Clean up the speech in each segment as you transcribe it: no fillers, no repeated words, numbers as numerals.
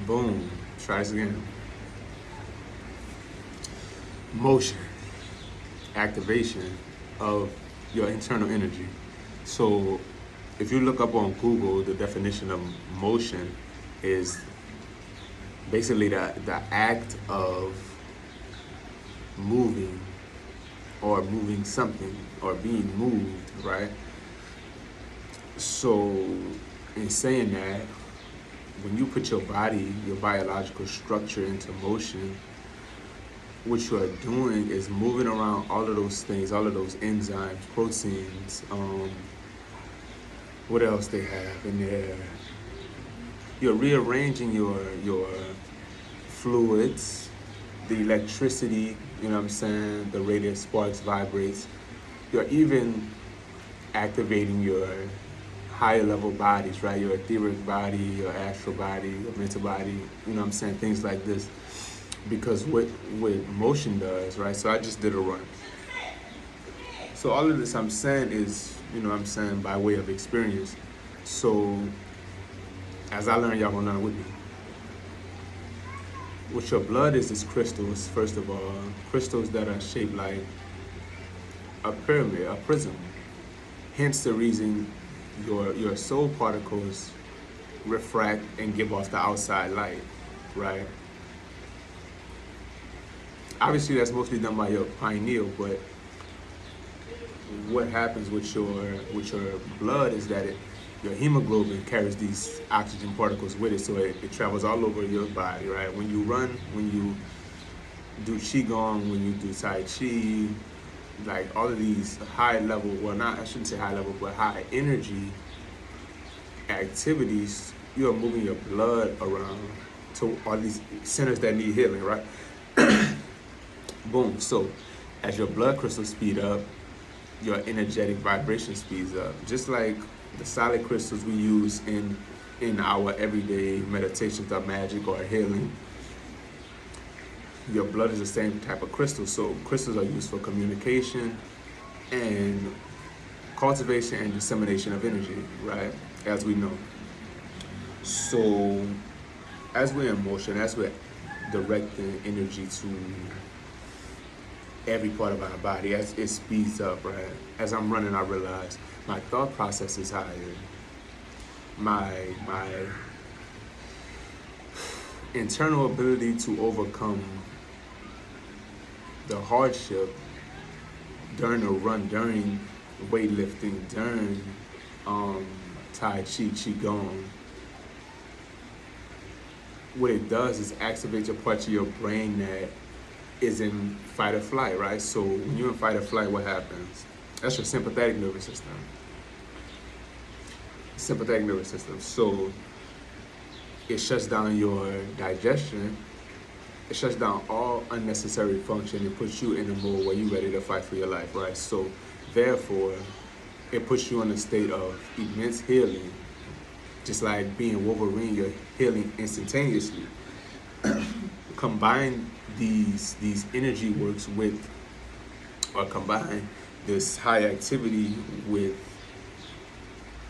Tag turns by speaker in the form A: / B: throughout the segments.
A: Boom. Try this again. Motion, activation of your internal energy. So if you look up on Google, the definition of motion is basically the act of moving or moving something or being moved, right? So in saying that, when you put your body, your biological structure into motion, what you are doing is moving around all of those things, all of those enzymes, proteins, what else they have in there. You're rearranging your fluids, the electricity, you know what I'm saying, the radio sparks, vibrates. You're even activating your higher level bodies, right? Your etheric body, your astral body, your mental body, you know what I'm saying, things like this. Because what motion does, right? So I just did a run. So all of this I'm saying is, you know what I'm saying, by way of experience. So as I learn, y'all gonna learn with me. What your blood is crystals, first of all. Crystals that are shaped like a pyramid, a prism. Hence the reason your soul particles refract and give off the outside light, right? Obviously that's mostly done by your pineal, but what happens with your blood is that your hemoglobin carries these oxygen particles with it, so it travels all over your body, right? When you run, when you do qigong, when you do tai chi, like all of these high level, well, not, I shouldn't say high level, but high energy activities, you are moving your blood around to all these centers that need healing, right? Boom. So as your blood crystals speed up, your energetic vibration speeds up. Just like the solid crystals we use in our everyday meditations or magic or healing, your blood is the same type of crystal. So crystals are used for communication and cultivation and dissemination of energy, right? As we know. So as we're in motion, as we're directing energy to every part of our body, as it speeds up, right? As I'm running, I realize my thought process is higher. My internal ability to overcome the hardship during a run, during weightlifting, during Tai Chi, Qigong, what it does is activate your parts of your brain that is in fight or flight, right? So when you're in fight or flight, what happens? That's your sympathetic nervous system. Sympathetic nervous system. So it shuts down your digestion. It shuts down all unnecessary function and puts you in a mode where you're ready to fight for your life, right? So therefore, it puts you in a state of immense healing. Just like being Wolverine, you're healing instantaneously. Combine these energy works with, or combine this high activity with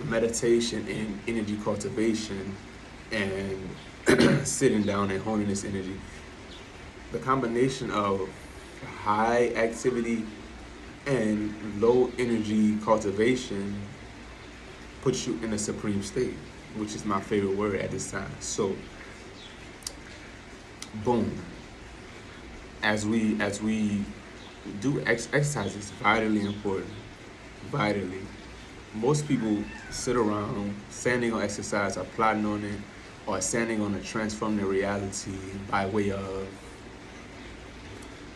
A: meditation and energy cultivation and sitting down and honing this energy. The combination of high activity and low energy cultivation puts you in a supreme state, which is my favorite word at this time. So boom, as we do exercise, is vitally important. Vitally, most people sit around standing on exercise or plotting on it, or standing on a transform their reality by way of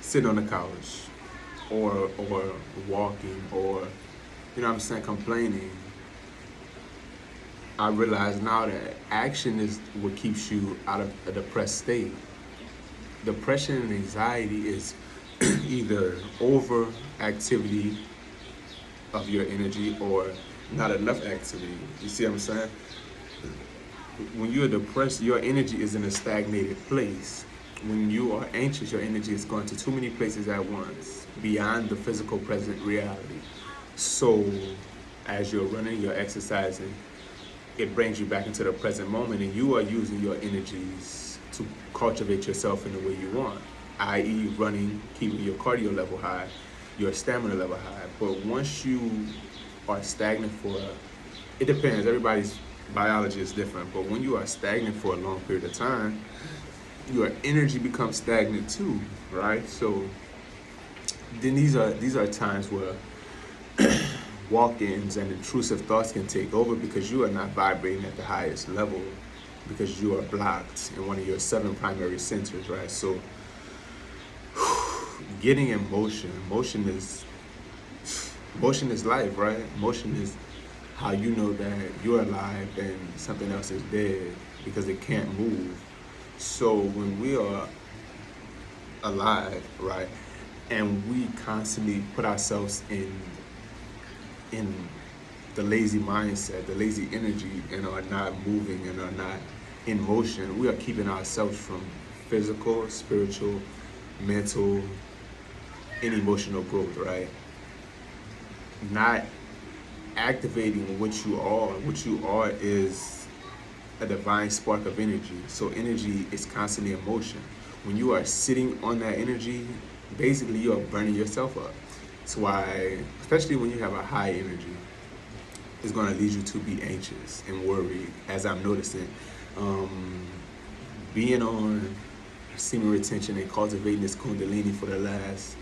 A: sitting on the couch or walking, or, you know what I'm saying, complaining. I realize now that action is what keeps you out of a depressed state. Depression and anxiety is either over activity of your energy or not enough activity. You see what I'm saying? When you're depressed, your energy is in a stagnated place. When you are anxious, your energy is going to too many places at once, beyond the physical present reality. So as you're running, you're exercising, it brings you back into the present moment, and you are using your energies to cultivate yourself in the way you want, i.e. running, keeping your cardio level high, your stamina level high. But once you are stagnant for, it depends, everybody's biology is different, but when you are stagnant for a long period of time, your energy becomes stagnant too, right? So then these are times where walk-ins and intrusive thoughts can take over because you are not vibrating at the highest level, because you are blocked in one of your 7 primary centers, right? So getting in motion, motion is life, right? Motion is how you know that you're alive and something else is dead, because it can't move. So when we are alive, right, and we constantly put ourselves in the lazy mindset, the lazy energy, and are not moving and are not in motion, we are keeping ourselves from physical, spiritual, mental, and emotional growth, right? Not activating what you are. What you are is a divine spark of energy. So energy is constantly in motion. When you are sitting on that energy, basically you are burning yourself up. That's why, especially when you have a high energy, it's going to lead you to be anxious and worried, as I'm noticing. Being on semen retention and cultivating this kundalini for the last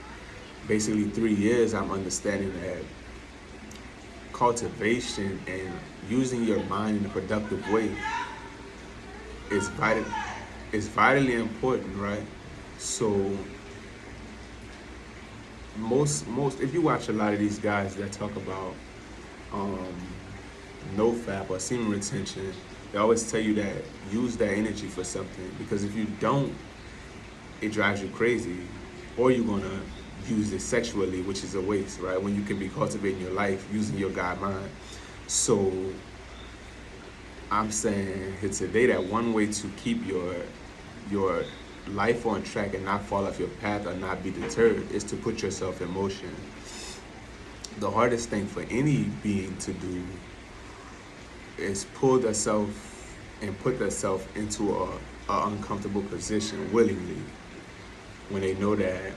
A: basically 3 years, I'm understanding that cultivation and using your mind in a productive way is vitally important, right? So most if you watch a lot of these guys that talk about NoFap or semen retention, they always tell you that use that energy for something, because if you don't, it drives you crazy, or you're gonna use it sexually, which is a waste, right? When you can be cultivating your life using your God mind. So I'm saying here today that one way to keep your life on track and not fall off your path or not be deterred is to put yourself in motion. The hardest thing for any being to do is pull themselves and put themselves into a uncomfortable position willingly, when they know that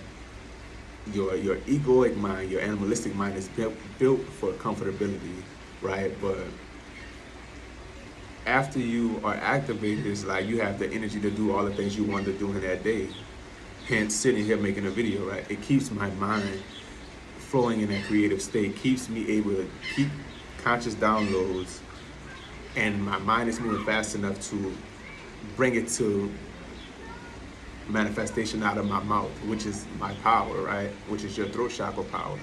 A: your egoic mind, your animalistic mind is built for comfortability, right? But after you are activated, it's like you have the energy to do all the things you wanted to do in that day. Hence, sitting here making a video, right? It keeps my mind flowing in that creative state, keeps me able to keep conscious downloads, and my mind is moving fast enough to bring it to manifestation out of my mouth, which is my power, right? Which is your throat chakra power.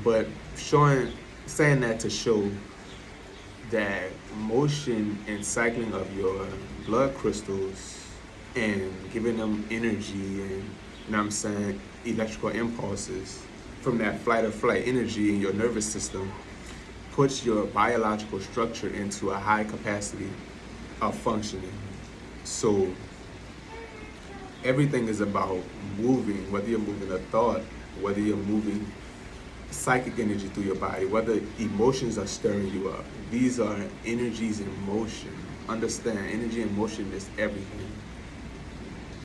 A: But saying that to show that motion and cycling of your blood crystals and giving them energy and, you know what I'm saying, electrical impulses from that flight or flight energy in your nervous system puts your biological structure into a high capacity of functioning. So everything is about moving, whether you're moving a thought, whether you're moving psychic energy through your body, whether emotions are stirring you up. These are energies in motion. Understand, energy and motion is everything.